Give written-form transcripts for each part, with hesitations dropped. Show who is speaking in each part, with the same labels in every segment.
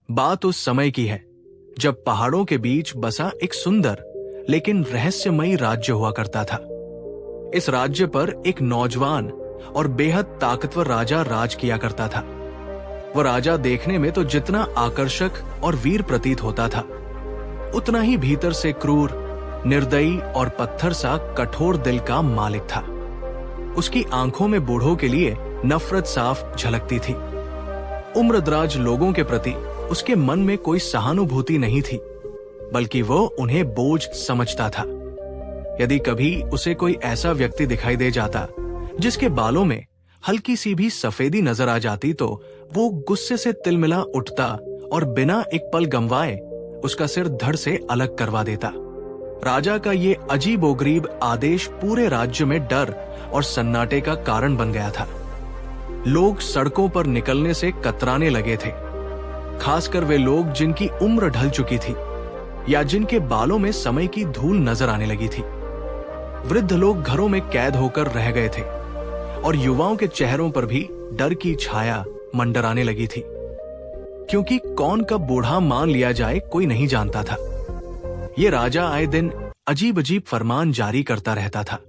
Speaker 1: बात उस समय की है जब पहाड़ों के बीच बसा एक सुंदर लेकिन रहस्यमयी राज्य हुआ करता था। इस राज्य पर एक नौजवान और बेहद ताकतवर राजा राज किया करता था। वो राजा देखने में तो जितना आकर्षक और वीर प्रतीत होता था, उतना ही भीतर से क्रूर, निर्दयी और पत्थर सा कठोर दिल का मालिक था। उसकी आंखों में बूढ़ों के लिए नफरत साफ झलकती थी। उम्रदराज लोगों के प्रति उसके मन में कोई सहानुभूति नहीं थी, बल्कि वो उन्हें बोझ समझता था। यदि कभी उसे कोई ऐसा व्यक्ति दिखाई दे जाता जिसके बालों में हल्की सी भी सफेदी नजर आ जाती, तो वो गुस्से से तिलमिला उठता और बिना एक पल गंवाए उसका सिर धड़ से अलग करवा देता। राजा का ये अजीबोगरीब आदेश पूरे राज्य में डर और सन्नाटे का कारण बन गया था। लोग सड़कों पर निकलने से कतराने लगे थे, खासकर वे लोग जिनकी उम्र ढल चुकी थी या जिनके बालों में समय की धूल नजर आने लगी थी। वृद्ध लोग घरों में कैद होकर रह गए थे और युवाओं के चेहरों पर भी डर की छाया मंडराने लगी थी, क्योंकि कौन कब बूढ़ा मान लिया जाए कोई नहीं जानता था। ये राजा आए दिन अजीब अजीब फरमान जारी करता रहता था।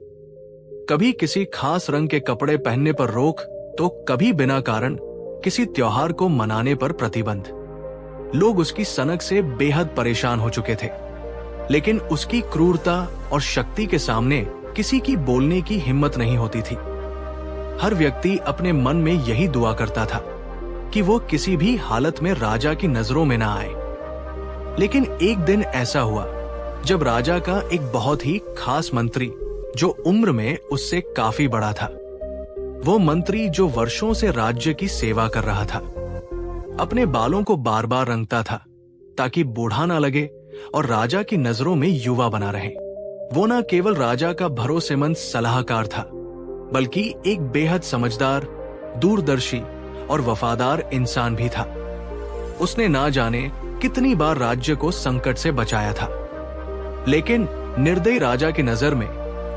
Speaker 1: कभी किसी खास रंग के कपड़े पहनने पर रोक, तो कभी बिना कारण किसी त्योहार को मनाने पर प्रतिबंध। लोग उसकी सनक से बेहद परेशान हो चुके थे, लेकिन उसकी क्रूरता और शक्ति के सामने किसी की बोलने की हिम्मत नहीं होती थी। हर व्यक्ति अपने मन में यही दुआ करता था कि वो किसी भी हालत में राजा की नजरों में ना आए। लेकिन एक दिन ऐसा हुआ जब राजा का एक बहुत ही खास मंत्री, जो उम्र में उससे काफी बड़ा था, वो मंत्री जो वर्षों से राज्य की सेवा कर रहा था, अपने बालों को बार बार रंगता था ताकि बूढ़ा ना लगे और राजा की नजरों में युवा बना रहे। वो न केवल राजा का भरोसेमंद सलाहकार था, बल्कि एक बेहद समझदार, दूरदर्शी और वफादार इंसान भी था। उसने ना जाने कितनी बार राज्य को संकट से बचाया था, लेकिन निर्दयी राजा की नजर में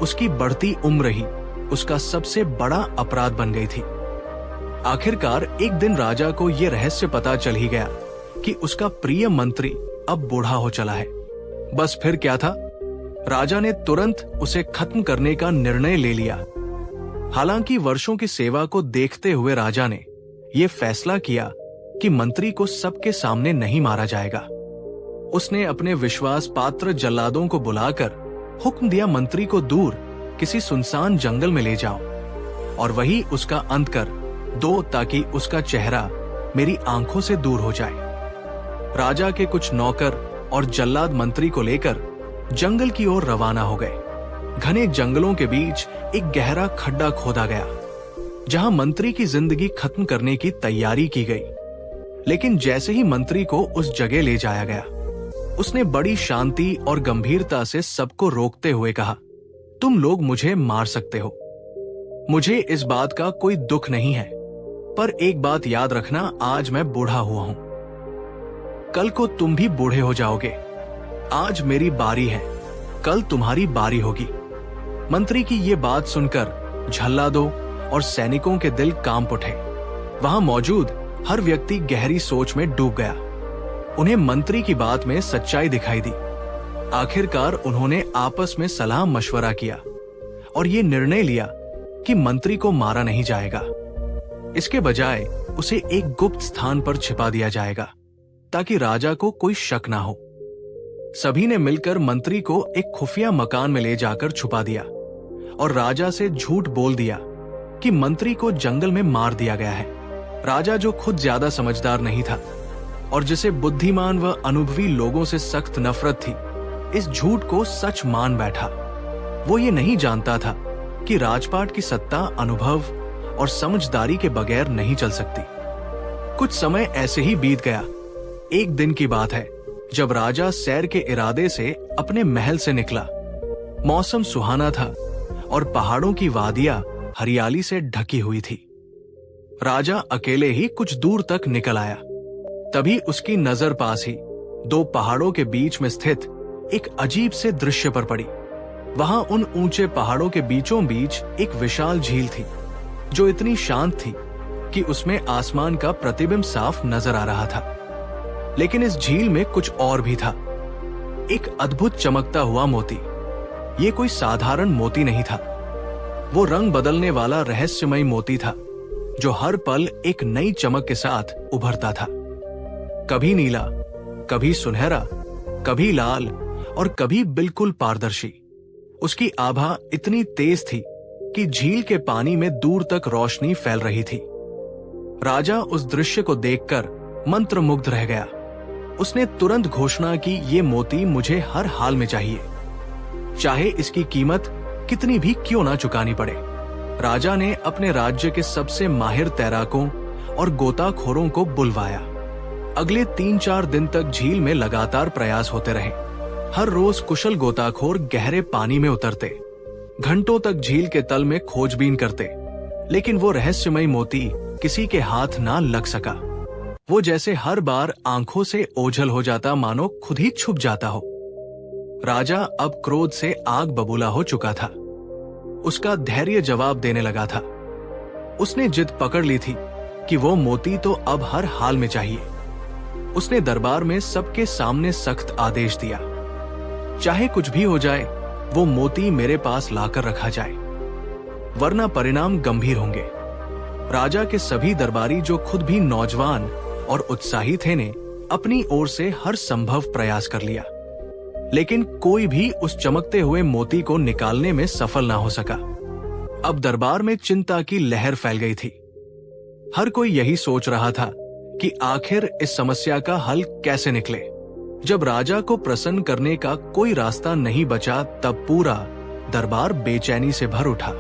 Speaker 1: उसकी बढ़ती उम्र ही उसका सबसे बड़ा अपराध बन गई थी। आखिरकार एक दिन राजा को यह रहस्य पता चल ही गया कि उसका प्रिय मंत्री अब बूढ़ा हो चला है। बस फिर क्या था, राजा ने तुरंत उसे खत्म करने का निर्णय ले लिया। हालांकि वर्षों की सेवा को देखते हुए राजा ने यह फैसला किया कि मंत्री को सबके सामने नहीं मारा जाएगा। उसने अपने विश्वास पात्र जल्लादों को बुलाकर हुक्म दिया, मंत्री को दूर किसी सुनसान जंगल में ले जाओ और वही उसका अंत कर दो, ताकि उसका चेहरा मेरी आंखों से दूर हो जाए। राजा के कुछ नौकर और जल्लाद मंत्री को लेकर जंगल की ओर रवाना हो गए। घने जंगलों के बीच एक गहरा खड्डा खोदा गया, जहां मंत्री की जिंदगी खत्म करने की तैयारी की गई। लेकिन जैसे ही मंत्री को उस जगह ले जाया गया, उसने बड़ी शांति और गंभीरता से सबको रोकते हुए कहा, तुम लोग मुझे मार सकते हो, मुझे इस बात का कोई दुख नहीं है, पर एक बात याद रखना, आज मैं बूढ़ा हुआ हूं, कल को तुम भी बूढ़े हो जाओगे। आज मेरी बारी है, कल तुम्हारी बारी होगी। मंत्री की ये बात सुनकर जल्लादों और सैनिकों के दिल कांप उठे। वहां मौजूद हर व्यक्ति गहरी सोच में डूब गया। उन्हें मंत्री की बात में सच्चाई दिखाई दी। आखिरकार उन्होंने आपस में सलाह मशवरा किया और ये निर्णय लिया कि मंत्री को मारा नहीं जाएगा। इसके बजाय उसे एक गुप्त स्थान पर छिपा दिया जाएगा, ताकि राजा को कोई शक ना हो। सभी ने मिलकर मंत्री को एक खुफिया मकान में ले जाकर छुपा दिया और राजा से झूठ बोल दिया कि मंत्री को जंगल में मार दिया गया है। राजा, जो खुद ज्यादा समझदार नहीं था और जिसे बुद्धिमान व अनुभवी लोगों से सख्त नफरत थी, इस झूठ को सच मान बैठा। वो ये नहीं जानता था कि राजपाट की सत्ता अनुभव और समझदारी के बगैर नहीं चल सकती। कुछ समय ऐसे ही बीत गया। एक दिन की बात है जब राजा सैर के इरादे से अपने महल से निकला। मौसम सुहाना था और पहाड़ों की वादियां हरियाली से ढकी हुई थी। राजा अकेले ही कुछ दूर तक निकल आया। तभी उसकी नजर पास ही दो पहाड़ों के बीच में स्थित एक अजीब से दृश्य पर पड़ी। वहां उन ऊंचे पहाड़ों के बीचों बीच एक विशाल झील थी, जो इतनी शांत थी कि उसमें आसमान का प्रतिबिंब साफ नजर आ रहा था। लेकिन इस झील में कुछ और भी था, एक अद्भुत चमकता हुआ मोती। ये कोई साधारण मोती नहीं था, वो रंग बदलने वाला रहस्यमय मोती था जो हर पल एक नई चमक के साथ उभरता था। कभी नीला, कभी सुनहरा, कभी लाल और कभी बिल्कुल पारदर्शी। उसकी आभा इतनी तेज थी कि झील के पानी में दूर तक रोशनी फैल रही थी। राजा उस दृश्य को देखकर मंत्रमुग्ध रह गया। उसने तुरंत घोषणा की, ये मोती मुझे हर हाल में चाहिए, चाहे इसकी कीमत कितनी भी क्यों ना चुकानी पड़े। राजा ने अपने राज्य के सबसे माहिर तैराकों और गोताखोरों को बुलवाया। अगले 3-4 दिन तक झील में लगातार प्रयास होते रहे। हर रोज कुशल गोताखोर गहरे पानी में उतरते, घंटों तक झील के तल में खोजबीन करते, लेकिन वो रहस्यमय मोती किसी के हाथ ना लग सका। वो जैसे हर बार आंखों से ओझल हो जाता, मानो खुद ही छुप जाता हो। राजा अब क्रोध से आग बबूला हो चुका था। उसका धैर्य जवाब देने लगा था। उसने जिद पकड़ ली थी कि वो मोती तो अब हर हाल में चाहिए। उसने दरबार में सबके सामने सख्त आदेश दिया, चाहे कुछ भी हो जाए, वो मोती मेरे पास लाकर रखा जाए, वरना परिणाम गंभीर होंगे। राजा के सभी दरबारी, जो खुद भी नौजवान और उत्साही थे, ने अपनी ओर से हर संभव प्रयास कर लिया, लेकिन कोई भी उस चमकते हुए मोती को निकालने में सफल ना हो सका। अब दरबार में चिंता की लहर फैल गई थी। हर कोई यही सोच रहा था कि आखिर इस समस्या का हल कैसे निकले। जब राजा को प्रसन्न करने का कोई रास्ता नहीं बचा, तब पूरा दरबार बेचैनी से भर उठा।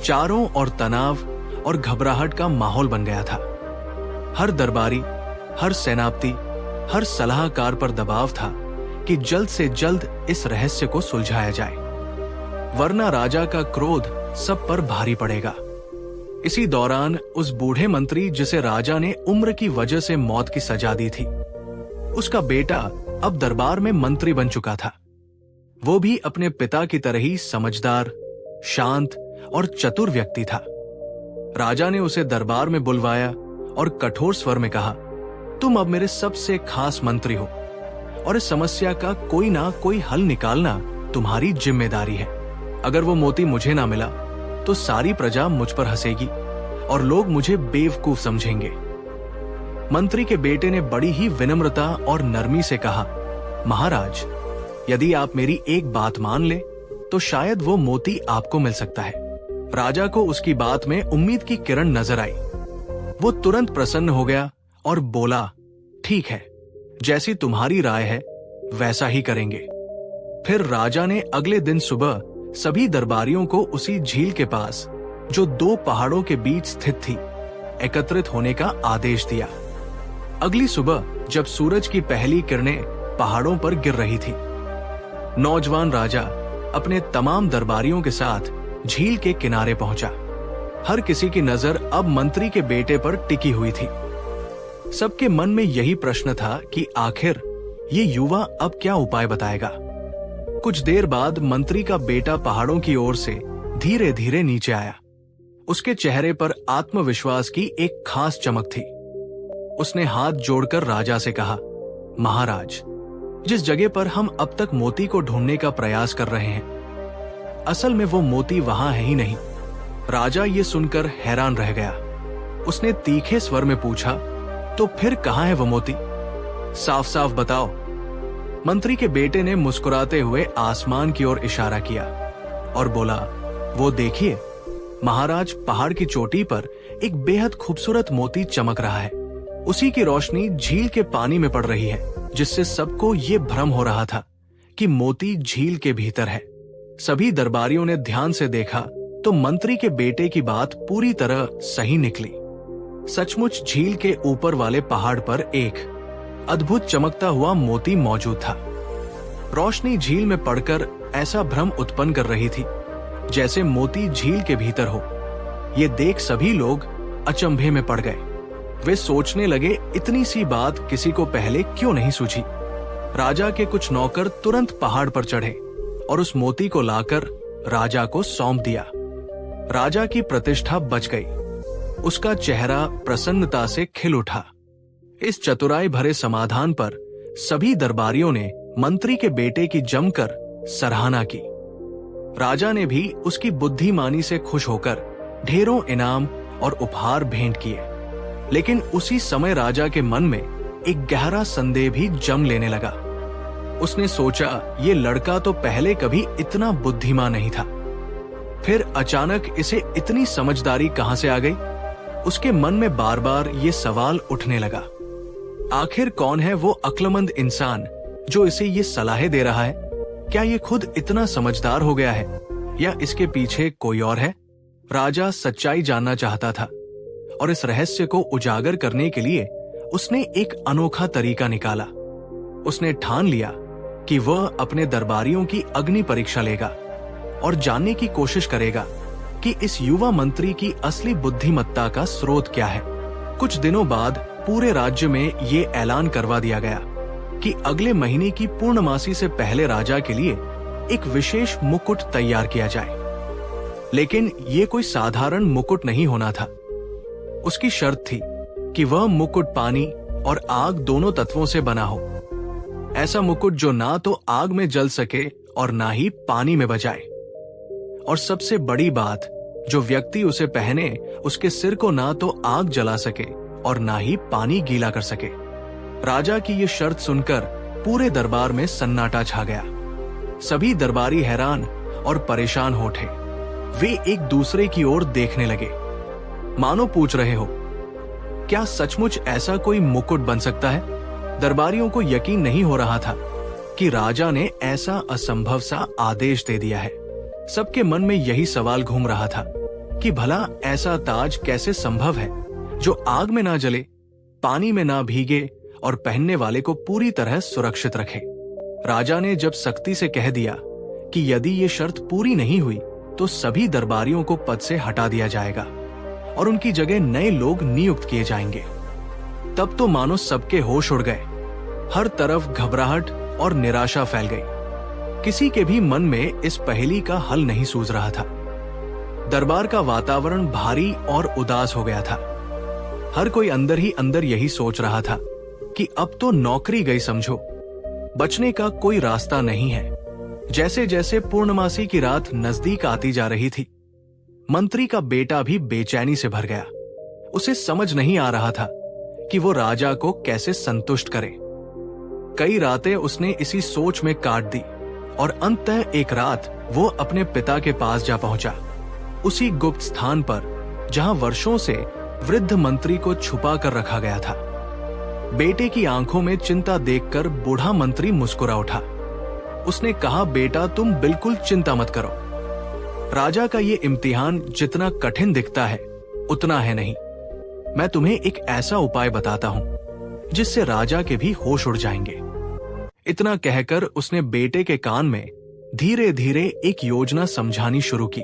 Speaker 1: चारों ओर तनाव और घबराहट का माहौल बन गया था। हर दरबारी, हर सेनापति, हर सलाहकार पर दबाव था कि जल्द से जल्द इस रहस्य को सुलझाया जाए, वरना राजा का क्रोध सब पर भारी पड़ेगा। इसी दौरान उस बूढ़े मंत्री, जिसे राजा ने उम्र की वजह से मौत की सजा दी थी, उसका बेटा अब दरबार में मंत्री बन चुका था। वो भी अपने पिता की तरह ही समझदार, शांत और चतुर व्यक्ति था। राजा ने उसे दरबार में बुलवाया और कठोर स्वर में कहा, तुम अब मेरे सबसे खास मंत्री हो और इस समस्या का कोई ना कोई हल निकालना तुम्हारी जिम्मेदारी है। अगर वो मोती मुझे ना मिला तो सारी प्रजा मुझ पर हंसेगी और लोग मुझे बेवकूफ समझेंगे। मंत्री के बेटे ने बड़ी ही विनम्रता और नरमी से कहा, महाराज, यदि आप मेरी एक बात मान ले तो शायद वो मोती आपको मिल सकता है। राजा को उसकी बात में उम्मीद की किरण नजर आई। वो तुरंत प्रसन्न हो गया और बोला, ठीक है, जैसी तुम्हारी राय है वैसा ही करेंगे। फिर राजा ने अगले दिन सुबह सभी दरबारियों को उसी झील के पास, जो 2 पहाड़ों के बीच स्थित थी, एकत्रित होने का आदेश दिया। अगली सुबह जब सूरज की पहली किरणें पहाड़ों पर गिर रही थी, नौजवान राजा अपने तमाम दरबारियों के साथ झील के किनारे पहुंचा। हर किसी की नजर अब मंत्री के बेटे पर टिकी हुई थी। सबके मन में यही प्रश्न था कि आखिर ये युवा अब क्या उपाय बताएगा। कुछ देर बाद मंत्री का बेटा पहाड़ों की ओर से धीरे धीरे नीचे आया। उसके चेहरे पर आत्मविश्वास की एक खास चमक थी। उसने हाथ जोड़कर राजा से कहा, महाराज, जिस जगह पर हम अब तक मोती को ढूंढने का प्रयास कर रहे हैं, असल में वो मोती वहां है ही नहीं। राजा ये सुनकर हैरान रह गया। उसने तीखे स्वर में पूछा, तो फिर कहाँ है वो मोती? साफ साफ बताओ। मंत्री के बेटे ने मुस्कुराते हुए आसमान की ओर इशारा किया और बोला, वो देखिए महाराज, पहाड़ की चोटी पर एक बेहद खूबसूरत मोती चमक रहा है। उसी की रोशनी झील के पानी में पड़ रही है, जिससे सबको ये भ्रम हो रहा था कि मोती झील के भीतर है। सभी दरबारियों ने ध्यान से देखा तो मंत्री के बेटे की बात पूरी तरह सही निकली। सचमुच झील के ऊपर वाले पहाड़ पर एक अद्भुत चमकता हुआ मोती मौजूद था। रोशनी झील में पड़कर ऐसा भ्रम उत्पन्न कर रही थी जैसे मोती झील के भीतर हो। ये देख सभी लोग अचंभे में पड़ गए। वे सोचने लगे, इतनी सी बात किसी को पहले क्यों नहीं सूझी। राजा के कुछ नौकर तुरंत पहाड़ पर चढ़े और उस मोती को लाकर राजा को सौंप दिया। राजा की प्रतिष्ठा बच गई। उसका चेहरा प्रसन्नता से खिल उठा। इस चतुराई भरे समाधान पर सभी दरबारियों ने मंत्री के बेटे की जमकर सराहना की। राजा ने भी उसकी बुद्धिमानी से खुश होकर ढेरों इनाम और उपहार भेंट किए। लेकिन उसी समय राजा के मन में एक गहरा संदेह भी जम लेने लगा। उसने सोचा, ये लड़का तो पहले कभी इतना बुद्धिमान नहीं था, फिर अचानक इसे इतनी समझदारी कहां से आ गई? उसके मन में बार बार ये सवाल उठने लगा। आखिर कौन है वो अक्लमंद इंसान जो इसे ये सलाहें दे रहा है? क्या ये खुद इतना समझदार हो गया है या इसके पीछे कोई और है? राजा सच्चाई जानना चाहता था और इस रहस्य को उजागर करने के लिए उसने एक अनोखा तरीका निकाला। उसने ठान लिया कि वह अपने दरबारियों की अग्नि परीक्षा लेगा और जानने की कोशिश करेगा कि इस युवा मंत्री की असली बुद्धिमत्ता का स्रोत क्या है। कुछ दिनों बाद पूरे राज्य में ये ऐलान करवा दिया गया कि अगले महीने की पूर्णमासी से पहले राजा के लिए एक विशेष मुकुट तैयार किया जाए। लेकिन ये कोई साधारण मुकुट नहीं होना था। उसकी शर्त थी कि वह मुकुट पानी और आग दोनों तत्वों से बना हो। ऐसा मुकुट जो ना तो आग में जल सके और ना ही पानी में बजाए। और सबसे बड़ी बात, जो व्यक्ति उसे पहने उसके सिर को ना तो आग जला सके और ना ही पानी गीला कर सके। राजा की ये शर्त सुनकर पूरे दरबार में सन्नाटा छा गया। सभी दरबारी हैरान और परेशान हो उठे। वे एक दूसरे की ओर देखने लगे, मानो पूछ रहे हो, क्या सचमुच ऐसा कोई मुकुट बन सकता है? दरबारियों को यकीन नहीं हो रहा था कि राजा ने ऐसा असंभव सा आदेश दे दिया है। सबके मन में यही सवाल घूम रहा था कि भला ऐसा ताज कैसे संभव है जो आग में ना जले, पानी में ना भीगे और पहनने वाले को पूरी तरह सुरक्षित रखे। राजा ने जब सख्ती से कह दिया कि यदि ये शर्त पूरी नहीं हुई तो सभी दरबारियों को पद से हटा दिया जाएगा और उनकी जगह नए लोग नियुक्त किए जाएंगे, तब तो मानो सबके होश उड़ गए। हर तरफ घबराहट और निराशा फैल गई। किसी के भी मन में इस पहेली का हल नहीं सूझ रहा था। दरबार का वातावरण भारी और उदास हो गया था। हर कोई अंदर ही अंदर यही सोच रहा था कि अब तो नौकरी गई समझो, बचने का कोई रास्ता नहीं है। जैसे जैसे पूर्णमासी की रात नजदीक आती जा रही थी, मंत्री का बेटा भी बेचैनी से भर गया। उसे समझ नहीं आ रहा था कि वो राजा को कैसे संतुष्ट करे। कई रातें उसने इसी सोच में काट दी और अंततः एक रात वो अपने पिता के पास जा पहुंचा, उसी गुप्त स्थान पर जहां वर्षों से वृद्ध मंत्री को छुपा कर रखा गया था। बेटे की आंखों में चिंता देखकर बूढ़ा मंत्री मुस्कुरा उठा। उसने कहा, बेटा तुम बिल्कुल चिंता मत करो। राजा का ये इम्तिहान जितना कठिन दिखता है उतना है नहीं। मैं तुम्हें एक ऐसा उपाय बताता हूं जिससे राजा के भी होश उड़ जाएंगे। इतना कहकर उसने बेटे के कान में धीरे धीरे एक योजना समझानी शुरू की।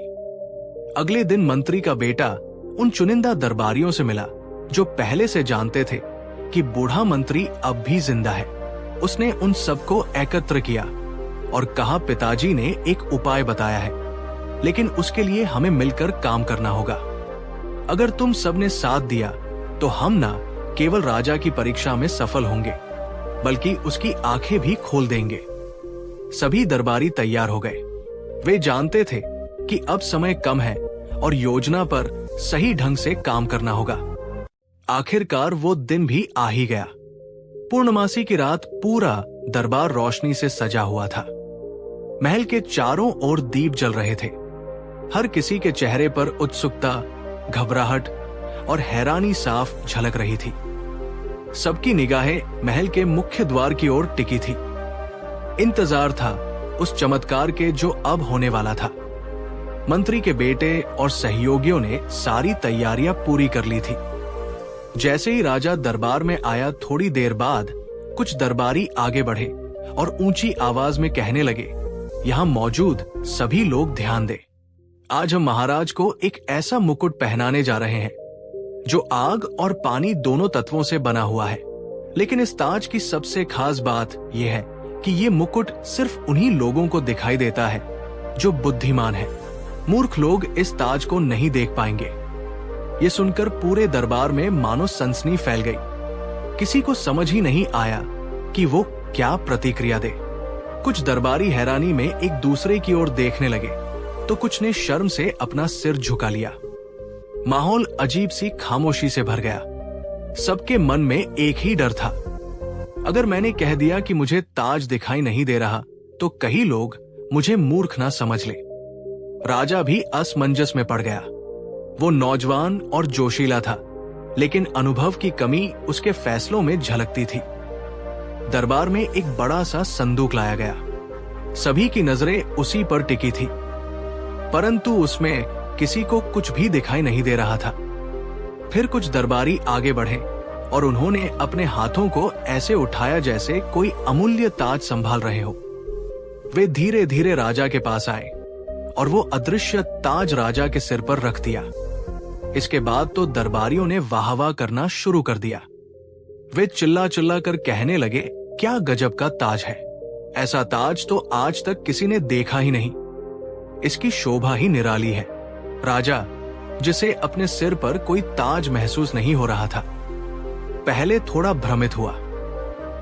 Speaker 1: अगले दिन मंत्री का बेटा उन चुनिंदा दरबारियों से मिला जो पहले से जानते थे कि बूढ़ा मंत्री अब भी जिंदा है। उसने उन सबको एकत्र किया और कहा, पिताजी ने एक उपाय बताया है, लेकिन उसके लिए हमें मिलकर काम करना होगा। अगर तुम सबने साथ दिया तो हम ना केवल राजा की परीक्षा में सफल होंगे बल्कि उसकी आंखें भी खोल देंगे। सभी दरबारी तैयार हो गए। वे जानते थे कि अब समय कम है और योजना पर सही ढंग से काम करना होगा। आखिरकार वो दिन भी आ ही गया। पूर्णमासी की रात पूरा दरबार रोशनी से सजा हुआ था। महल के चारों ओर दीप जल रहे थे। हर किसी के चेहरे पर उत्सुकता, घबराहट और हैरानी साफ झलक रही थी। सबकी निगाहें महल के मुख्य द्वार की ओर टिकी थी। इंतजार था उस चमत्कार के जो अब होने वाला था। मंत्री के बेटे और सहयोगियों ने सारी तैयारियां पूरी कर ली थी। जैसे ही राजा दरबार में आया, थोड़ी देर बाद कुछ दरबारी आगे बढ़े और ऊंची आवाज में कहने लगे, यहां मौजूद सभी लोग ध्यान दें। आज हम महाराज को एक ऐसा मुकुट पहनाने जा रहे हैं जो आग और पानी दोनों तत्वों से बना हुआ है। लेकिन इस ताज की सबसे खास बात यह है कि ये मुकुट सिर्फ उन्हीं लोगों को दिखाई देता है जो बुद्धिमान है। मूर्ख लोग इस ताज को नहीं देख पाएंगे। ये सुनकर पूरे दरबार में मानो सनसनी फैल गई। किसी को समझ ही नहीं आया कि वो क्या प्रतिक्रिया दे। कुछ दरबारी हैरानी में एक दूसरे की ओर देखने लगे तो कुछ ने शर्म से अपना सिर झुका लिया। माहौल अजीब सी खामोशी से भर गया। सबके मन में एक ही डर था, अगर मैंने कह दिया कि मुझे ताज दिखाई नहीं दे रहा तो कई लोग मुझे मूर्ख ना समझ ले। राजा भी असमंजस में पड़ गया। वो नौजवान और जोशीला था, लेकिन अनुभव की कमी उसके फैसलों में झलकती थी। दरबार में एक बड़ा सा संदूक लाया गया। सभी की नजरें उसी पर टिकी थी, परंतु उसमें किसी को कुछ भी दिखाई नहीं दे रहा था। फिर कुछ दरबारी आगे बढ़े और उन्होंने अपने हाथों को ऐसे उठाया जैसे कोई अमूल्य ताज संभाल रहे हो। वे धीरे धीरे राजा के पास आए और वो अदृश्य ताज राजा के सिर पर रख दिया। इसके बाद तो दरबारियों ने वाह वाह करना शुरू कर दिया। वे चिल्ला चिल्ला कर कहने लगे, क्या गजब का ताज है, ऐसा ताज तो आज तक किसी ने देखा ही नहीं। इसकी शोभा ही निराली है। राजा, जिसे अपने सिर पर कोई ताज महसूस नहीं हो रहा था, पहले थोड़ा भ्रमित हुआ,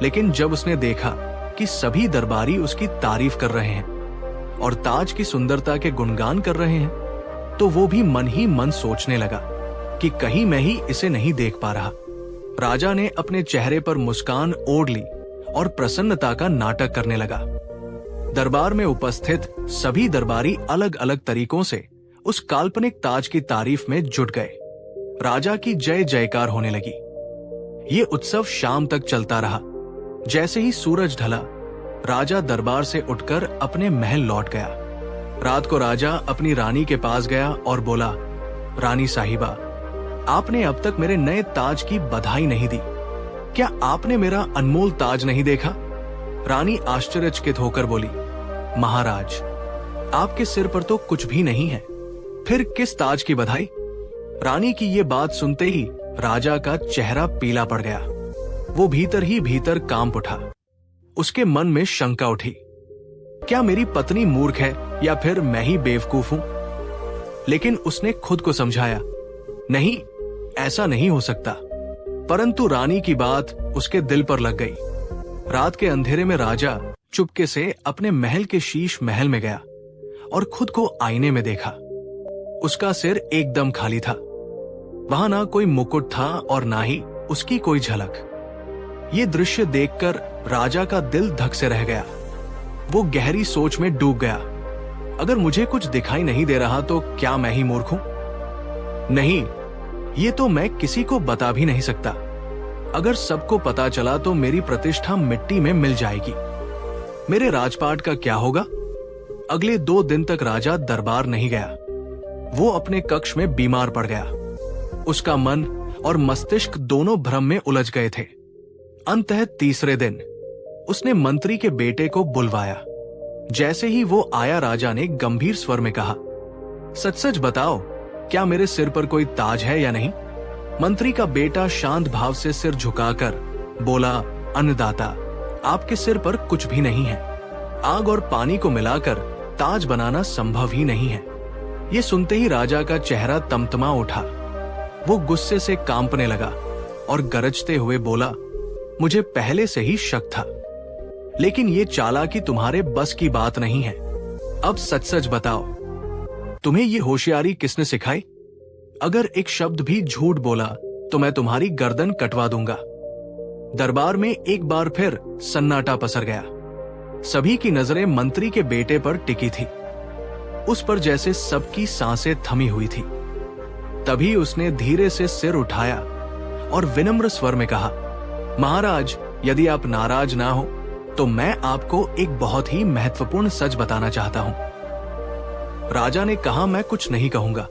Speaker 1: लेकिन जब उसने देखा कि सभी दरबारी उसकी तारीफ कर रहे हैं और ताज की सुंदरता के गुणगान कर रहे हैं, तो वो भी मन ही मन सोचने लगा कि कहीं मैं ही इसे नहीं देख पा रहा। राजा ने अपने चेहरे पर मुस्कान ओढ़ ली और प्रसन्नता का नाटक करने लगा। दरबार में उपस्थित सभी दरबारी अलग अलग तरीकों से उस काल्पनिक ताज की तारीफ में जुट गए। राजा की जय जयकार होने लगी। ये उत्सव शाम तक चलता रहा। जैसे ही सूरज ढला, राजा दरबार से उठकर अपने महल लौट गया। रात को राजा अपनी रानी के पास गया और बोला, रानी साहिबा, आपने अब तक मेरे नए ताज की बधाई नहीं दी। क्या आपने मेरा अनमोल ताज नहीं देखा? रानी आश्चर्यचकित होकर बोली, महाराज, आपके सिर पर तो कुछ भी नहीं है, फिर किस ताज की बधाई? रानी की ये बात सुनते ही राजा का चेहरा पीला पड़ गया। वो भीतर ही भीतर कांप उठा। उसके मन में शंका उठी, क्या मेरी पत्नी मूर्ख है या फिर मैं ही बेवकूफ हूं? लेकिन उसने खुद को समझाया, नहीं, ऐसा नहीं हो सकता। परंतु रानी की बात उसके दिल पर लग गई। रात के अंधेरे में राजा चुपके से अपने महल के शीश महल में गया और खुद को आईने में देखा। उसका सिर एकदम खाली था। वहां ना कोई मुकुट था और ना ही उसकी कोई झलक। ये दृश्य देखकर राजा का दिल धक से रह गया। वो गहरी सोच में डूब गया। अगर मुझे कुछ दिखाई नहीं दे रहा तो क्या मैं ही मूर्ख हूं? नहीं, ये तो मैं किसी को बता भी नहीं सकता। अगर सबको पता चला तो मेरी प्रतिष्ठा मिट्टी में मिल जाएगी। मेरे राजपाट का क्या होगा? अगले 2 दिन तक राजा दरबार नहीं गया। वो अपने कक्ष में बीमार पड़ गया। उसका मन और मस्तिष्क दोनों भ्रम में उलझ गए थे। अंततः तीसरे दिन उसने मंत्री के बेटे को बुलवाया। जैसे ही वो आया, राजा ने गंभीर स्वर में कहा, सच सच बताओ, क्या मेरे सिर पर कोई ताज है या नहीं? मंत्री का बेटा शांत भाव से सिर झुकाकर बोला, अन्नदाता, आपके सिर पर कुछ भी नहीं है। आग और पानी को मिलाकर ताज बनाना संभव ही नहीं है। ये सुनते ही राजा का चेहरा तमतमा उठा। वो गुस्से से कांपने लगा और गरजते हुए बोला, मुझे पहले से ही शक था, लेकिन ये चालाकी तुम्हारे बस की बात नहीं है। अब सच सच बताओ, तुम्हें ये होशियारी किसने सिखाई? अगर एक शब्द भी झूठ बोला तो मैं तुम्हारी गर्दन कटवा दूंगा। दरबार में एक बार फिर सन्नाटा पसर गया। सभी की नजरें मंत्री के बेटे पर टिकी थी। उस पर जैसे सबकी सांसें थमी हुई थी। तभी उसने धीरे से सिर उठाया और विनम्र स्वर में कहा, महाराज, यदि आप नाराज ना हो तो मैं आपको एक बहुत ही महत्वपूर्ण सच बताना चाहता हूं। राजा ने कहा, मैं कुछ नहीं कहूंगा,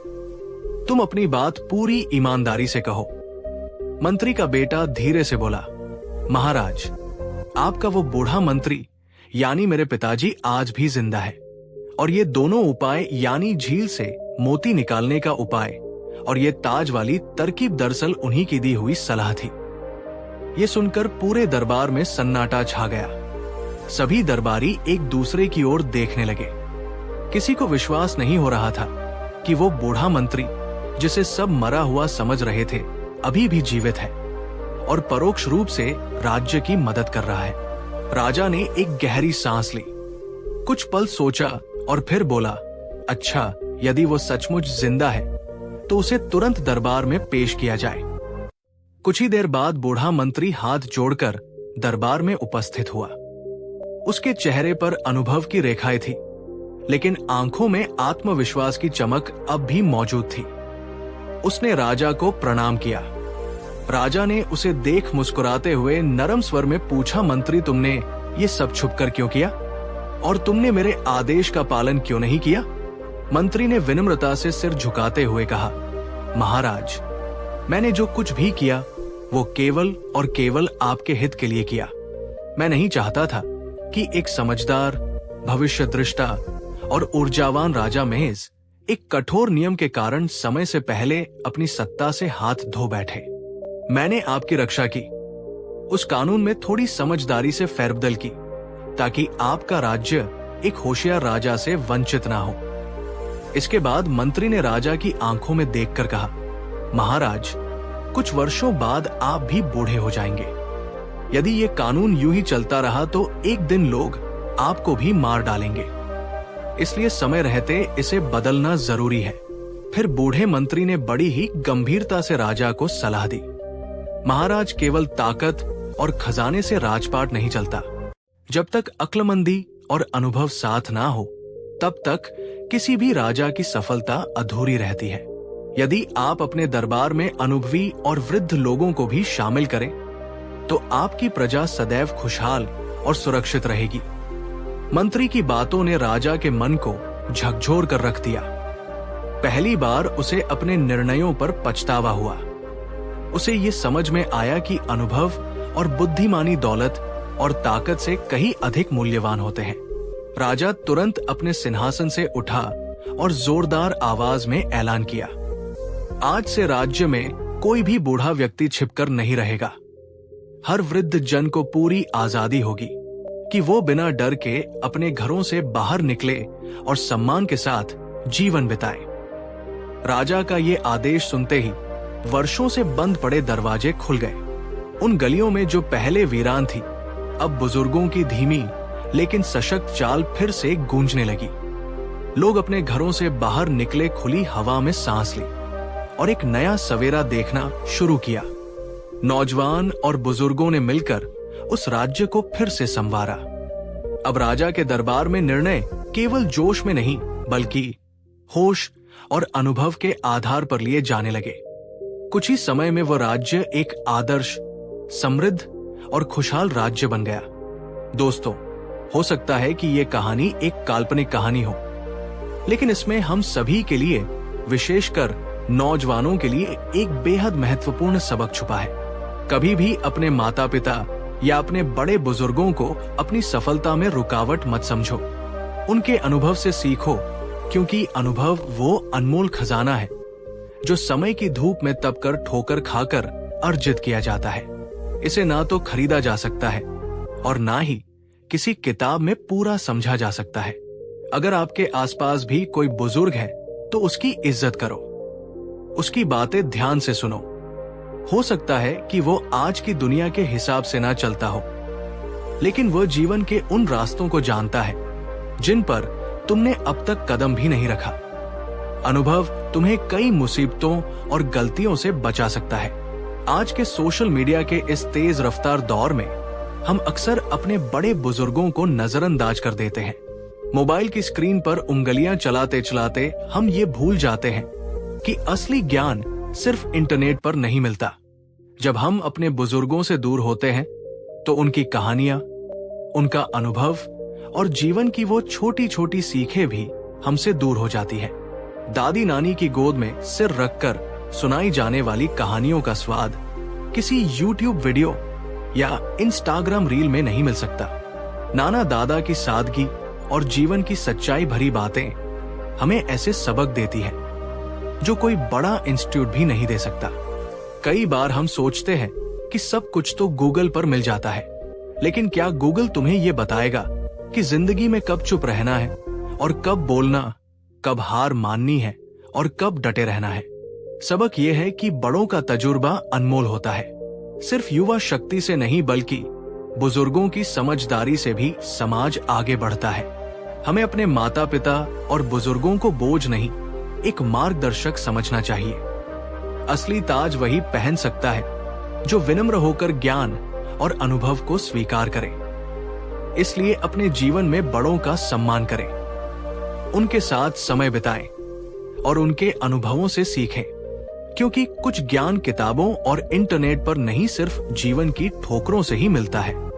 Speaker 1: तुम अपनी बात पूरी ईमानदारी से कहो। मंत्री का बेटा धीरे से बोला, महाराज, आपका वो बूढ़ा मंत्री यानी मेरे पिताजी आज भी जिंदा है, और ये दोनों उपाय यानी झील से मोती निकालने का उपाय और ये ताज वाली तरकीब दरअसल उन्हीं की दी हुई सलाह थी। ये सुनकर पूरे दरबार में सन्नाटा छा गया। सभी दरबारी एक दूसरे की ओर देखने लगे। किसी को विश्वास नहीं हो रहा था कि वो बूढ़ा मंत्री, जिसे सब मरा हुआ समझ रहे थे, अभी भी जीवित है। और परोक्ष रूप से राज्य की मदद कर रहा है। राजा ने एक गहरी सांस ली, कुछ पल सोचा और फिर बोला, अच्छा, यदि वो सचमुच जिंदा है तो उसे तुरंत दरबार में पेश किया जाए। कुछ ही देर बाद बूढ़ा मंत्री हाथ जोड़कर दरबार में उपस्थित हुआ। उसके चेहरे पर अनुभव की रेखाएं थी, लेकिन आंखों में आत्मविश्वास की चमक अब भी मौजूद थी। उसने राजा को प्रणाम किया। राजा ने उसे देख मुस्कुराते हुए नरम स्वर में पूछा, मंत्री, तुमने ये सब छुपकर क्यों किया और तुमने मेरे आदेश का पालन क्यों नहीं किया? मंत्री ने विनम्रता से सिर झुकाते हुए कहा, महाराज, मैंने जो कुछ भी किया वो केवल और केवल आपके हित के लिए किया। मैं नहीं चाहता था कि एक समझदार, भविष्य दृष्टा और ऊर्जावान राजा महज एक कठोर नियम के कारण समय से पहले अपनी सत्ता से हाथ धो बैठे। मैंने आपकी रक्षा की, उस कानून में थोड़ी समझदारी से फेरबदल की, ताकि आपका राज्य एक होशियार राजा से वंचित ना हो। इसके बाद मंत्री ने राजा की आंखों में देखकर कहा, महाराज, कुछ वर्षों बाद आप भी बूढ़े हो जाएंगे। यदि ये कानून यूं ही चलता रहा तो एक दिन लोग आपको भी मार डालेंगे। इसलिए समय रहते इसे बदलना जरूरी है। फिर बूढ़े मंत्री ने बड़ी ही गंभीरता से राजा को सलाह दी, महाराज, केवल ताकत और खजाने से राजपाट नहीं चलता। जब तक अक्लमंदी और अनुभव साथ ना हो, तब तक किसी भी राजा की सफलता अधूरी रहती है। यदि आप अपने दरबार में अनुभवी और वृद्ध लोगों को भी शामिल करें, तो आपकी प्रजा सदैव खुशहाल और सुरक्षित रहेगी। मंत्री की बातों ने राजा के मन को झकझोर कर रख दिया। पहली बार उसे अपने निर्णयों पर पछतावा हुआ। उसे ये समझ में आया कि अनुभव और बुद्धिमानी दौलत और ताकत से कहीं अधिक मूल्यवान होते हैं। राजा तुरंत अपने सिंहासन से उठा और जोरदार आवाज में ऐलान किया, आज से राज्य में कोई भी बूढ़ा व्यक्ति छिपकर नहीं रहेगा। हर वृद्ध जन को पूरी आजादी होगी कि वो बिना डर के अपने घरों से बाहर निकले और सम्मान के साथ जीवन बिताए। राजा का ये आदेश सुनते ही वर्षों से बंद पड़े दरवाजे खुल गए। उन गलियों में जो पहले वीरान थी, अब बुजुर्गों की धीमी लेकिन सशक्त चाल फिर से गूंजने लगी। लोग अपने घरों से बाहर निकले, खुली हवा में सांस ली और एक नया सवेरा देखना शुरू किया। नौजवान और बुजुर्गों ने मिलकर उस राज्य को फिर से संवारा। अब राजा के दरबार में निर्णय केवल जोश में नहीं, बल्कि होश और अनुभव के आधार पर लिए जाने लगे। कुछ ही समय में वह राज्य एक आदर्श, समृद्ध और खुशहाल राज्य बन गया। दोस्तों, हो सकता है कि यह कहानी एक काल्पनिक कहानी हो, लेकिन इसमें हम सभी के लिए, विशेषकर नौजवानों के लिए, एक बेहद महत्वपूर्ण सबक छुपा है। कभी भी अपने माता पिता या अपने बड़े बुजुर्गों को अपनी सफलता में रुकावट मत समझो। उनके अनुभव से सीखो, क्योंकि अनुभव वो अनमोल खजाना है जो समय की धूप में तपकर, ठोकर खाकर अर्जित किया जाता है। इसे ना तो खरीदा जा सकता है और ना ही किसी किताब में पूरा समझा जा सकता है। अगर आपके आसपास भी कोई बुजुर्ग है तो उसकी इज्जत करो, उसकी बातें ध्यान से सुनो। हो सकता है कि वो आज की दुनिया के हिसाब से ना चलता हो, लेकिन वह जीवन के उन रास्तों को जानता है जिन पर तुमने अब तक कदम भी नहीं रखा। अनुभव तुम्हें कई मुसीबतों और गलतियों से बचा सकता है। आज के सोशल मीडिया के इस तेज रफ्तार दौर में हम अक्सर अपने बड़े बुजुर्गों को नजरअंदाज कर देते हैं। मोबाइल की स्क्रीन पर उंगलियां चलाते चलाते हम ये भूल जाते हैं कि असली ज्ञान सिर्फ इंटरनेट पर नहीं मिलता। जब हम अपने बुजुर्गों से दूर होते हैं तो उनकी कहानियां, उनका अनुभव और जीवन की वो छोटी छोटी सीखें भी हमसे दूर हो जाती हैं। दादी नानी की गोद में सिर रखकर सुनाई जाने वाली कहानियों का स्वाद किसी YouTube वीडियो या इंस्टाग्राम रील में नहीं मिल सकता। नाना दादा की सादगी और जीवन की सच्चाई भरी बातें हमें ऐसे सबक देती हैं जो कोई बड़ा इंस्टीट्यूट भी नहीं दे सकता। कई बार हम सोचते हैं कि सब कुछ तो गूगल पर मिल जाता है, लेकिन क्या गूगल तुम्हें यह बताएगा कि जिंदगी में कब चुप रहना है और कब बोलना, कब हार माननी है और कब डटे रहना है? सबक यह है कि बड़ों का तजुर्बा अनमोल होता है, सिर्फ युवा शक्ति से नहीं बल्कि बुजुर्गों की समझदारी से भी समाज आगे बढ़ता है। हमें अपने माता पिता और बुजुर्गों को बोझ नहीं, एक मार्गदर्शक समझना चाहिए। असली ताज वही पहन सकता है जो विनम्र होकर ज्ञान और अनुभव को स्वीकार करे। इसलिए अपने जीवन में बड़ों का सम्मान करें, उनके साथ समय बिताएं और उनके अनुभवों से सीखें, क्योंकि कुछ ज्ञान किताबों और इंटरनेट पर नहीं, सिर्फ जीवन की ठोकरों से ही मिलता है।